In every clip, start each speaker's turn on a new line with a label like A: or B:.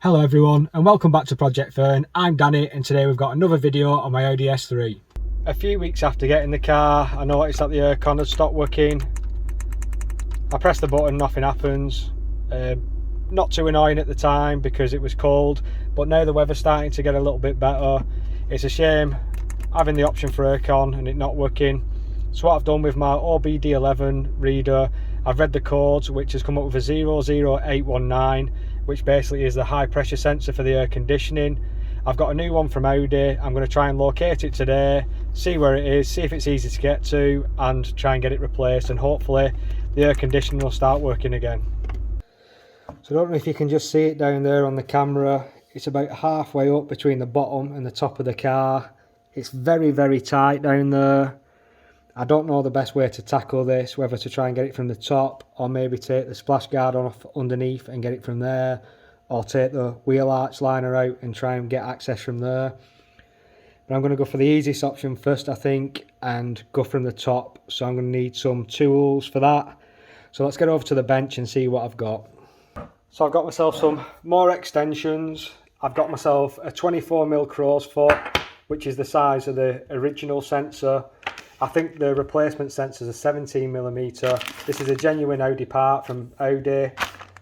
A: Hello everyone and welcome back to Project Fern. I'm Danny and today we've got another video on my Audi S3. A few weeks after getting the car, I noticed that the aircon had stopped working. I pressed the button, nothing happens. Not too annoying at the time because it was cold, but now the weather's starting to get a little bit better. It's a shame having the option for aircon and it not working. So what I've done with my OBD11 reader, I've read the codes which has come up with a 00819, which basically is the high pressure sensor for the air conditioning. I've got a new one from Audi. I'm going to try and locate it today, see where it is, see if it's easy to get to, and try and get it replaced, and hopefully the air conditioning will start working again. So I don't know if you can just see it down there on the camera. It's about halfway up between the bottom and the top of the car. It's very tight down there. I don't know the best way to tackle this, whether to try and get it from the top or maybe take the splash guard off underneath and get it from there, or take the wheel arch liner out and try and get access from there. But I'm going to go for the easiest option first, I think, and go from the top. So I'm going to need some tools for that. So let's get over to the bench and see what I've got. So I've got myself some more extensions. I've got myself a 24mm crow's foot, which is the size of the original sensor. I think the replacement sensor is a 17mm. This is a genuine Audi part from Audi.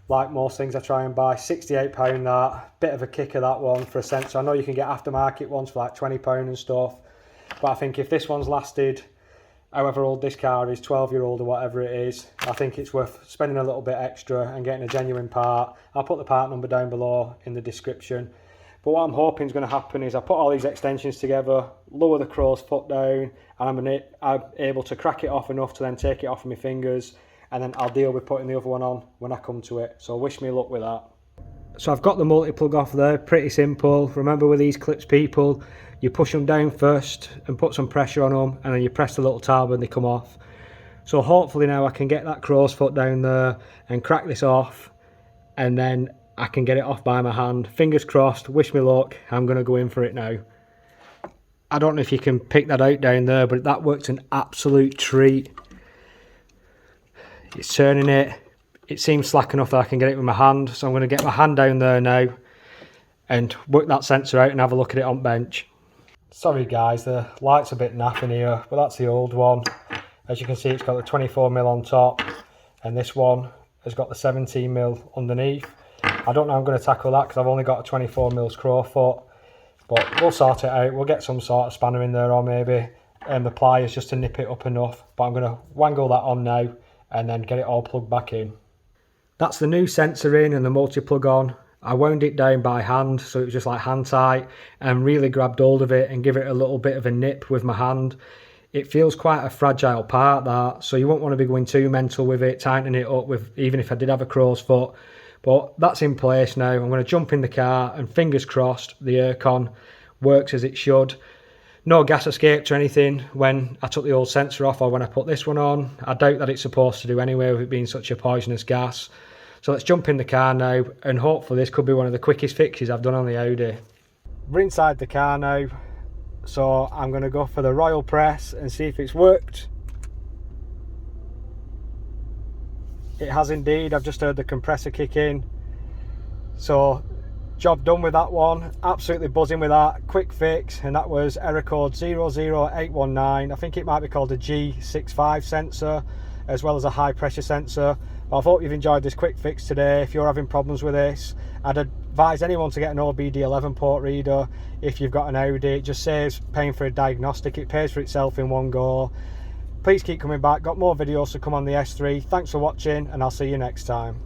A: Like most things I try and buy, £68 that. Bit of a kicker that one for a sensor. I know you can get aftermarket ones for like £20 and stuff. But I think if this one's lasted, however old this car is, 12-year-old or whatever it is, I think it's worth spending a little bit extra and getting a genuine part. I'll put the part number down below in the description. But what I'm hoping is going to happen is I put all these extensions together, lower the crow's foot down, and I'm able to crack it off enough to then take it off with my fingers, and then I'll deal with putting the other one on when I come to it. So wish me luck with that. So I've got the multi-plug off there, pretty simple. Remember with these clips, people, you push them down first and put some pressure on them, and then you press the little tab and they come off. So hopefully now I can get that crow's foot down there and crack this off, and then I can get it off by my hand. Fingers crossed, wish me luck. I'm going to go in for it now. I don't know if you can pick that out down there, but that works an absolute treat. It's turning it. It seems slack enough that I can get it with my hand. So I'm going to get my hand down there now and work that sensor out and have a look at it on bench. Sorry guys, the light's a bit naff in here, but that's the old one. As you can see, it's got the 24mm on top, and this one has got the 17mm underneath. I don't know how I'm going to tackle that because I've only got a 24mm crow foot, but we'll sort it out. We'll get some sort of spanner in there, or maybe the pliers just to nip it up enough. But I'm going to wangle that on now and then get it all plugged back in. That's the new sensor in and the multi-plug on. I wound it down by hand, so it was just like hand tight, and really grabbed hold of it and give it a little bit of a nip with my hand. It feels quite a fragile part, that, so you won't want to be going too mental with it, tightening it up with, even if I did have a crow's foot. But that's in place now. I'm going to jump in the car and fingers crossed the aircon works as it should. No gas escaped or anything when I took the old sensor off or when I put this one on. I doubt that it's supposed to do anyway with it being such a poisonous gas. So let's jump in the car now, and hopefully this could be one of the quickest fixes I've done on the Audi. We're inside the car now, so I'm going to go for the royal press and see if it's worked. It has indeed. I've just heard the compressor kick in. So job done with that one. Absolutely buzzing with that. Quick fix, and that was error code 00819. I think it might be called a G65 sensor, as well as a high pressure sensor. But I hope you've enjoyed this quick fix today. If you're having problems with this, I'd advise anyone to get an OBD11 port reader if you've got an Audi. It just saves paying for a diagnostic. It pays for itself in one go. Please keep coming back. Got more videos to come on the S3. Thanks for watching, and I'll see you next time.